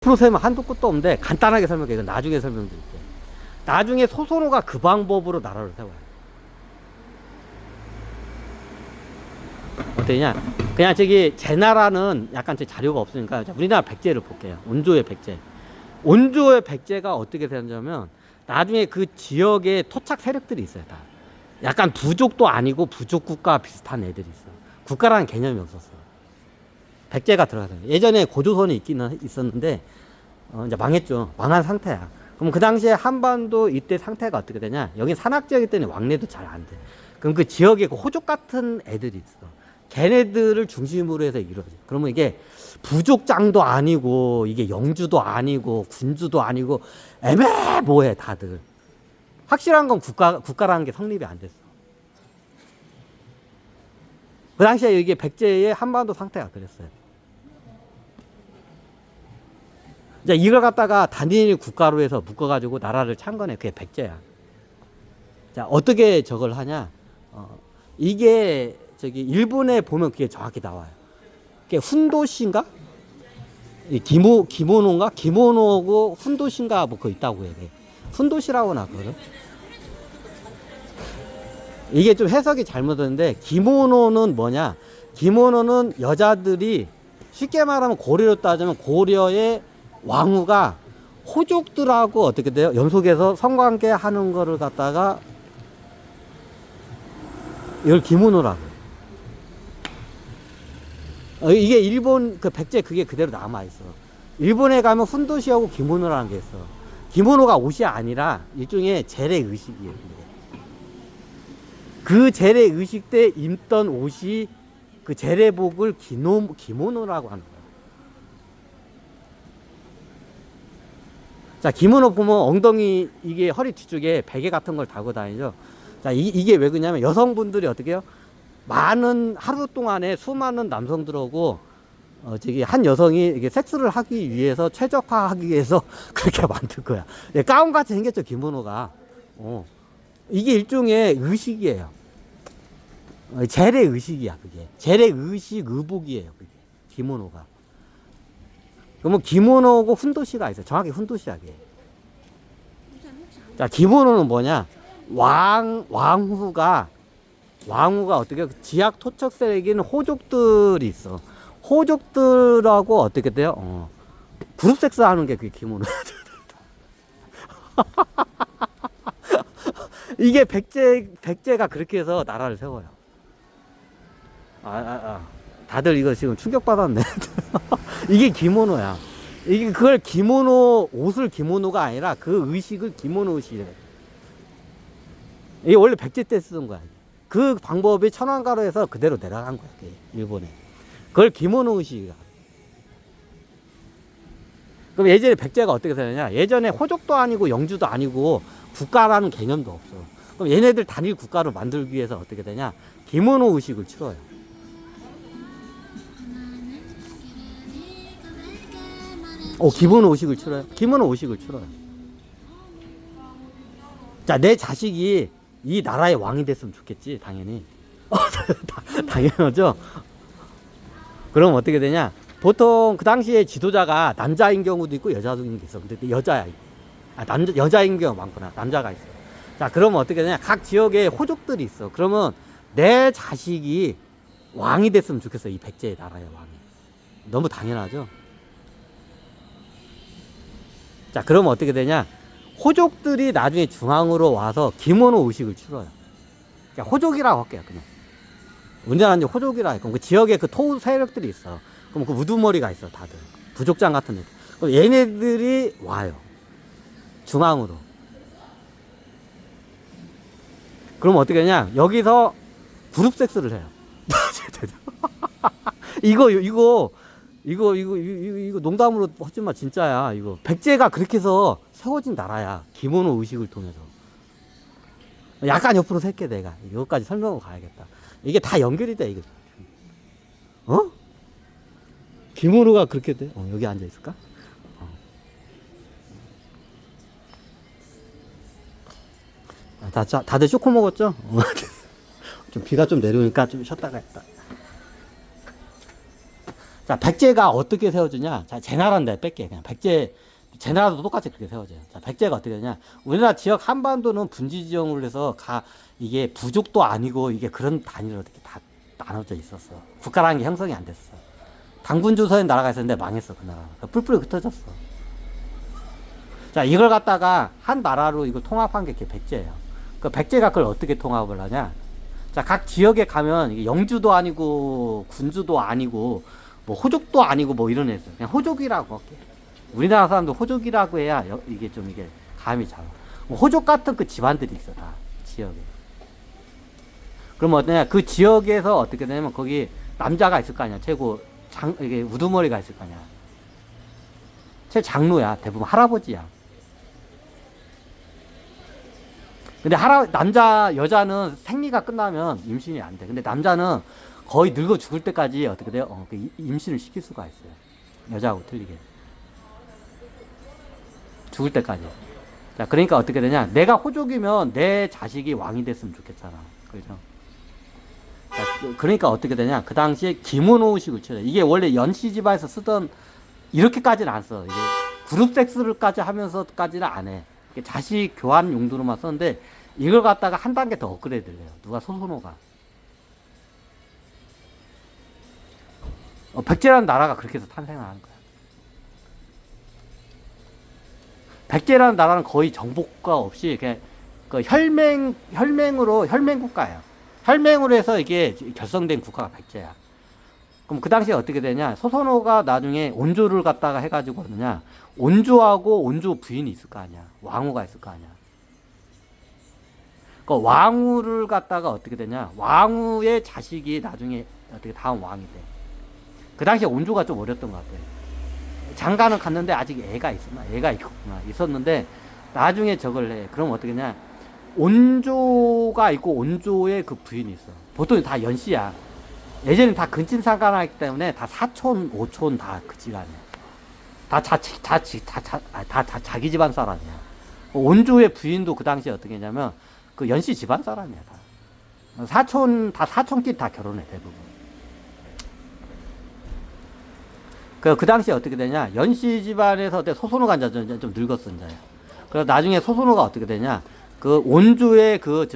프로 세면 한도 끝도 없는데 간단하게 설명해. 이건 나중에 설명드릴게요. 나중에 소선호가 그 방법으로 나라를 세워요. 어떠냐? 그냥 저기 제 나라는 약간 제 자료가 없으니까 우리나라 백제를 볼게요. 온조의 백제. 온조의 백제가 어떻게 되냐면 나중에 그 지역에 토착 세력들이 있어요. 다. 약간 부족도 아니고 부족 국가 비슷한 애들이 있어. 국가라는 개념이 없었어. 백제가 들어가서 예전에 고조선이 있기는 있었는데 이제 망했죠. 망한 상태야. 그럼 그 당시에 한반도 이때 상태가 어떻게 되냐? 여기 산악지역이기 때문에 왕래도 잘 안 돼. 그럼 그 지역에 그 호족 같은 애들이 있어. 걔네들을 중심으로 해서 이루어져. 그러면 이게 부족장도 아니고 이게 영주도 아니고 군주도 아니고 애매모호해 다들. 확실한 건 국가라는 게 성립이 안 됐어. 그 당시에 이게 백제의 한반도 상태가 그랬어요. 이제 이걸 갖다가 단일 국가로 해서 묶어가지고 나라를 찬 거네. 그게 백제야. 자, 어떻게 저걸 하냐? 이게 저기 일본에 보면 그게 정확히 나와요. 그게 훈도시인가? 기모노인가? 기모노고 훈도시인가 뭐 그거 있다고 해야 돼. 훈도시라고 나거든. 이게 좀 해석이 잘못됐는데 기모노는 뭐냐? 기모노는 여자들이 쉽게 말하면 고려로 따지면 고려의 왕후가 호족들하고 어떻게 돼요? 연속해서 성관계 하는 거를 갖다가 이걸 기모노라고. 이게 일본 그 백제 그게 그대로 남아있어. 일본에 가면 훈도시하고 기모노라는 게 있어. 기모노가 옷이 아니라 일종의 재래 의식이에요. 그 재래 의식 때 입던 옷이 그 재래복을 기모노라고 하는 거야. 자, 기모노 보면 엉덩이 이게 허리 뒤쪽에 베개 같은 걸 달고 다니죠. 자, 이게 왜 그러냐면 여성분들이 어떻게 해요? 많은 하루 동안에 수많은 남성들하고 저기 한 여성이 이게 섹스를 하기 위해서 최적화하기 위해서 그렇게 만든 거야. 네, 가운 같이 생겼죠 기모노가. 이게 일종의 의식이에요. 재래 의식이야 그게. 재래 의식 의복이에요 그게. 기모노가. 그러면 기모노고 훈도시가 있어요. 정확히 훈도시야 그게. 자, 기모노는 뭐냐? 왕후가 어떻게 지역 토착 세력인 호족들이 있어. 호족들하고 어떻게 돼요? 그룹 섹스 하는 게 그게 기모노. 이게 백제가 그렇게 해서 나라를 세워요. 다들 이거 지금 충격받았네. 이게 기모노야. 이게 그걸 기모노, 옷을 기모노가 아니라 그 의식을 기모노 의식이래. 이게 원래 백제 때 쓰던 거야. 그 방법이 천황가로에서 그대로 내려간 거야. 일본에. 그걸 기모노 의식이야. 그럼 예전에 백제가 어떻게 되느냐? 예전에 호족도 아니고 영주도 아니고 국가라는 개념도 없어. 그럼 얘네들 단일 국가를 만들기 위해서 어떻게 되냐? 기모노 의식을 치러요. 기모노 의식을 치러요. 기모노 의식을 치러요. 자, 내 자식이 이 나라의 왕이 됐으면 좋겠지, 당연히. 당연하죠. 그럼 어떻게 되냐? 보통 그 당시에 지도자가 남자인 경우도 있고 여자인 경우도 있어. 근데 여자야. 여자인 경우 많구나. 남자가 있어. 자, 그러면 어떻게 되냐? 각 지역에 호족들이 있어. 그러면 내 자식이 왕이 됐으면 좋겠어. 이 백제의 나라의 왕이. 너무 당연하죠? 자, 그러면 어떻게 되냐? 호족들이 나중에 중앙으로 와서 기모노 의식을 치러요. 그러니까 호족이라고 할게요, 그냥. 우리나라는 이제 호족이라 할거. 그 지역에 그 토 세력들이 있어. 그럼 그 우두머리가 있어, 다들. 부족장 같은 애들. 그럼 얘네들이 와요. 중앙으로. 그럼 어떻게 하냐? 여기서 그룹 섹스를 해요. 이거 농담으로 하지만 진짜야. 이거 백제가 그렇게 해서 세워진 나라야. 기모노 의식을 통해서. 약간 옆으로 셀게 내가. 이거까지 설명하고 가야겠다. 이게 다 연결이 돼 이거. 기모노가 그렇게 돼? 여기 앉아 있을까? 다들 쇼코 먹었죠? 좀 비가 좀 내려오니까 좀 쉬었다가 했다. 자, 백제가 어떻게 세워지냐? 자, 제나라는 내가 뺄게. 그냥 백제, 제나라도 똑같이 그렇게 세워져요. 자, 백제가 어떻게 되냐? 우리나라 지역 한반도는 분지 지형으로 해서 이게 부족도 아니고 이게 그런 단위로 이렇게 다 나눠져 있었어. 국가라는 게 형성이 안 됐어. 당군 조선의 나라가 있었는데 망했어, 그 나라. 뿔뿔이 흩어졌어. 자, 이걸 갖다가 한 나라로 이거 통합한 게 백제예요. 그 백제가 그걸 어떻게 통합을 하냐? 자, 각 지역에 가면 이게 영주도 아니고 군주도 아니고 뭐 호족도 아니고 뭐 이런 애들 그냥 호족이라고 할게. 우리나라 사람도 호족이라고 해야 이게 좀 이게 감이 잡아. 뭐 호족 같은 그 집안들이 있어 다 지역에. 그럼 어떠냐? 그 지역에서 어떻게 되냐면 거기 남자가 있을 거 아니야. 최고 이게 우두머리가 있을 거 아니야. 장로야. 대부분 할아버지야. 근데 여자는 생리가 끝나면 임신이 안 돼. 근데 남자는 거의 늙어 죽을 때까지 어떻게 돼요? 임신을 시킬 수가 있어요. 여자하고 틀리게. 죽을 때까지. 자, 그러니까 어떻게 되냐? 내가 호족이면 내 자식이 왕이 됐으면 좋겠잖아. 그죠? 자, 그러니까 어떻게 되냐? 그 당시에 기모노의식을 쳐요. 이게 원래 연씨 집안에서 쓰던, 이렇게까지는 안 써. 이게 그룹 섹스를까지 하면서까지는 안 해. 자식 교환 용도로만 썼는데, 이걸 갖다가 한 단계 더 업그레이드를 해요. 누가 소선호가. 백제라는 나라가 그렇게 해서 탄생을 하는 거야. 백제라는 나라는 거의 정복과 없이 그냥 그 혈맹국가예요. 혈맹으로 해서 이게 결성된 국가가 백제야. 그럼 그 당시에 어떻게 되냐? 소선호가 나중에 온조를 갖다가 해가지고 하느냐? 온조하고 온조 부인이 있을 거 아니야. 왕후가 있을 거 아니야. 그 왕후를 갖다가 어떻게 되냐? 왕후의 자식이 나중에 어떻게 다음 왕이 돼. 그 당시에 온조가 좀 어렸던 것 같아. 장가는 갔는데 아직 애가 있었는데 나중에 저걸 해. 그럼 어떻게 냐? 온조가 있고 온조의 그 부인이 있어. 보통 다 연씨야. 예전엔 다 근친상간하기 때문에 다 사촌, 오촌 다 그 집안이야. 다 자기 집안 사람이야. 온조의 부인도 그 당시에 어떻게 했냐면 그 연씨 집안 사람이야. 다 사촌끼리 다 결혼해 대부분. 그 당시에 어떻게 되냐? 연씨 집안에서 소선호가 이제 좀 늙었어 이제. 그래서 나중에 소선호가 어떻게 되냐? 그 온조의 그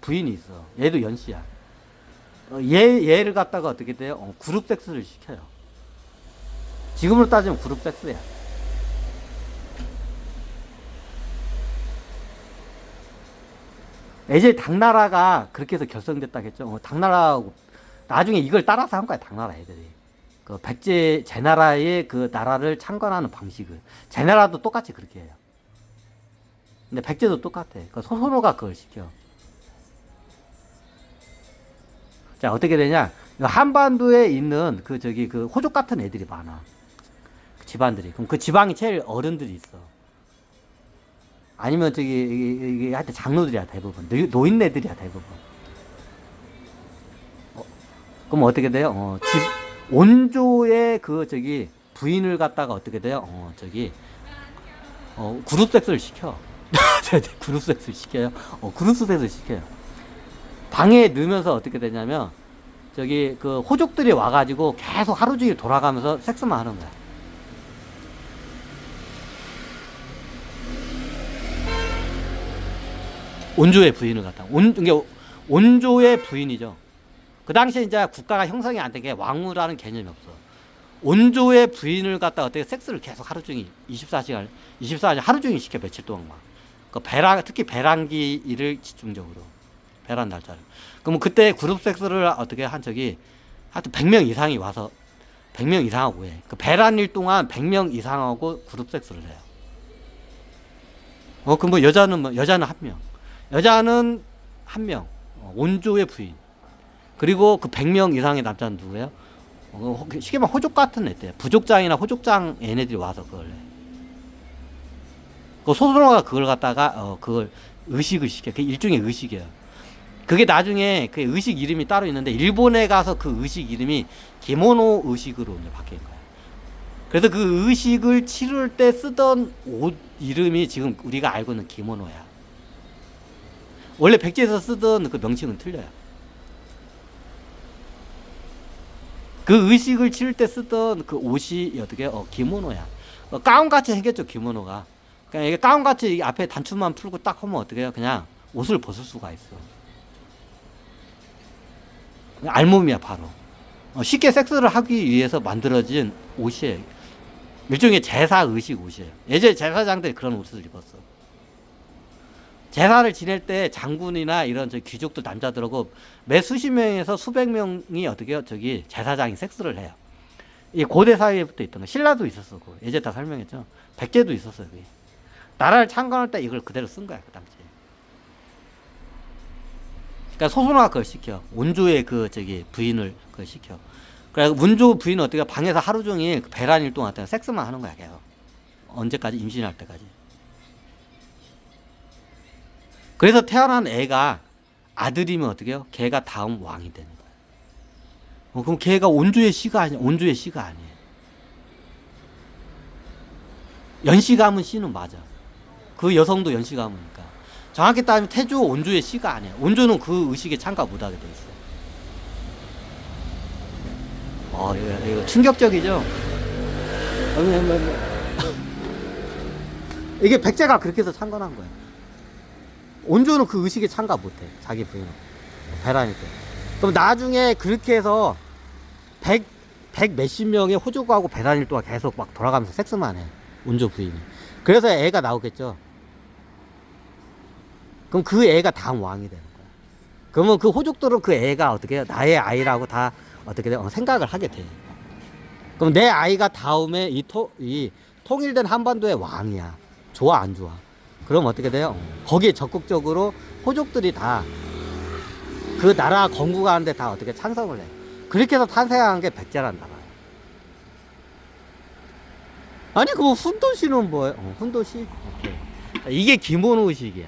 부인이 있어. 얘도 연씨야. 얘를 갖다가 어떻게 돼요? 그룹 섹스를 시켜요. 지금으로 따지면 그룹 섹스야. 예전에 당나라가 그렇게 해서 결성됐다겠죠. 당나라하고 나중에 이걸 따라서 한 거야. 당나라 애들이. 그 백제 제나라의 그 나라를 창건하는 방식을. 제나라도 똑같이 그렇게 해요. 근데 백제도 똑같아. 그 소선호가 그걸 시켜. 자, 어떻게 되냐? 한반도에 있는 그 호족 같은 애들이 많아. 그 집안들이. 그럼 그 지방이 제일 어른들이 있어. 아니면 이게 하여튼 장로들이야, 대부분. 노인네들이야, 대부분. 그럼 어떻게 돼요? 온조의 부인을 갖다가 어떻게 돼요? 그룹 섹스를 시켜. 그룹 섹스를 시켜요. 그룹 섹스를 시켜요. 방에 넣으면서 어떻게 되냐면 그 호족들이 와가지고 계속 하루 종일 돌아가면서 섹스만 하는 거야. 온조의 부인을 갖다. 이게 온조의 부인이죠. 그 당시에 이제 국가가 형성이 안 된 게 왕후라는 개념이 없어. 온조의 부인을 갖다 어떻게 섹스를 계속 하루 종일 24시간 하루 종일 시켜 며칠 동안 막. 특히 배란기 일을 집중적으로. 배란 날짜를. 그럼 그때 그룹 섹스를 어떻게 한 적이 하여튼 100명 이상이 와서 100명 이상하고 해. 그 배란일 동안 100명 이상하고 그룹 섹스를 해요. 그럼 뭐 여자는 한 명. 여자는 한 명. 온조의 부인. 그리고 그 100명 이상의 남자는 누구예요? 쉽게 말하면 호족 같은 애들. 부족장이나 호족장 얘네들이 와서 그걸 해. 그 소선호가 그걸 갖다가 그걸 의식을 시켜. 그게 일종의 의식이에요. 그게 나중에 그 의식 이름이 따로 있는데 일본에 가서 그 의식 이름이 기모노 의식으로 이제 바뀐 거야. 그래서 그 의식을 치를 때 쓰던 옷 이름이 지금 우리가 알고 있는 기모노야. 원래 백제에서 쓰던 그 명칭은 틀려요. 그 의식을 치를 때 쓰던 그 옷이 어떻게 기모노야. 가운같이 생겼죠 기모노가. 그냥 이게 가운같이 이 앞에 단추만 풀고 딱 하면 어떻게 해요? 그냥 옷을 벗을 수가 있어. 그냥 알몸이야 바로. 쉽게 섹스를 하기 위해서 만들어진 옷이에요. 일종의 제사 의식 옷이에요. 예전에 제사장들이 그런 옷을 입었어. 제사를 지낼 때 장군이나 이런 귀족들 남자들하고 매 수십 명에서 수백 명이 어떻게 해요? 저기 제사장이 섹스를 해요. 이 고대 사회부터 있던 거. 신라도 있었어. 예전에 다 설명했죠. 백제도 있었어요. 그게. 나라를 창건할 때 이걸 그대로 쓴 거야 그 당시에. 그러니까 소선화가 그걸 시켜. 원조의 그 저기 부인을 그걸 시켜. 그래 원조 부인은 어떻게 방에서 하루 종일 배란일 동안 섹스만 하는 거야 계속. 언제까지? 임신할 때까지. 그래서 태어난 애가 아들이면 어떻게 해요? 걔가 다음 왕이 되는 거야. 그럼 걔가 온주의 씨가 아니야. 온주의 씨가 아니에요. 연씨 가문 씨는 맞아. 그 여성도 연씨 가문이니까. 정확히 따지면 태조 온주의 씨가 아니야. 온주는 그 의식에 참가 못하게 돼 있어. 이거 충격적이죠? 이게 백제가 그렇게 해서 창건한 거야. 온조는 그 의식에 참가 못해. 자기 부인은. 배란일 때. 그럼 나중에 그렇게 해서 100 몇십 명의 호족하고 배란일 동안 계속 막 돌아가면서 섹스만 해. 온조 부인이. 그래서 애가 나오겠죠. 그럼 그 애가 다음 왕이 되는 거야. 그러면 그 호족들은 그 애가 어떻게 해요? 나의 아이라고 다 어떻게 돼요? 생각을 하게 돼. 그럼 내 아이가 다음에 이 통일된 한반도의 왕이야. 좋아, 안 좋아? 그럼 어떻게 돼요? 거기에 적극적으로 호족들이 다 그 나라 건국하는데 다 어떻게 찬성을 해. 그렇게 해서 탄생한 게 백제란 나라야. 아니, 그럼 훈도시는 뭐예요? 훈도시? 오케이. 이게 기모노 의식이야.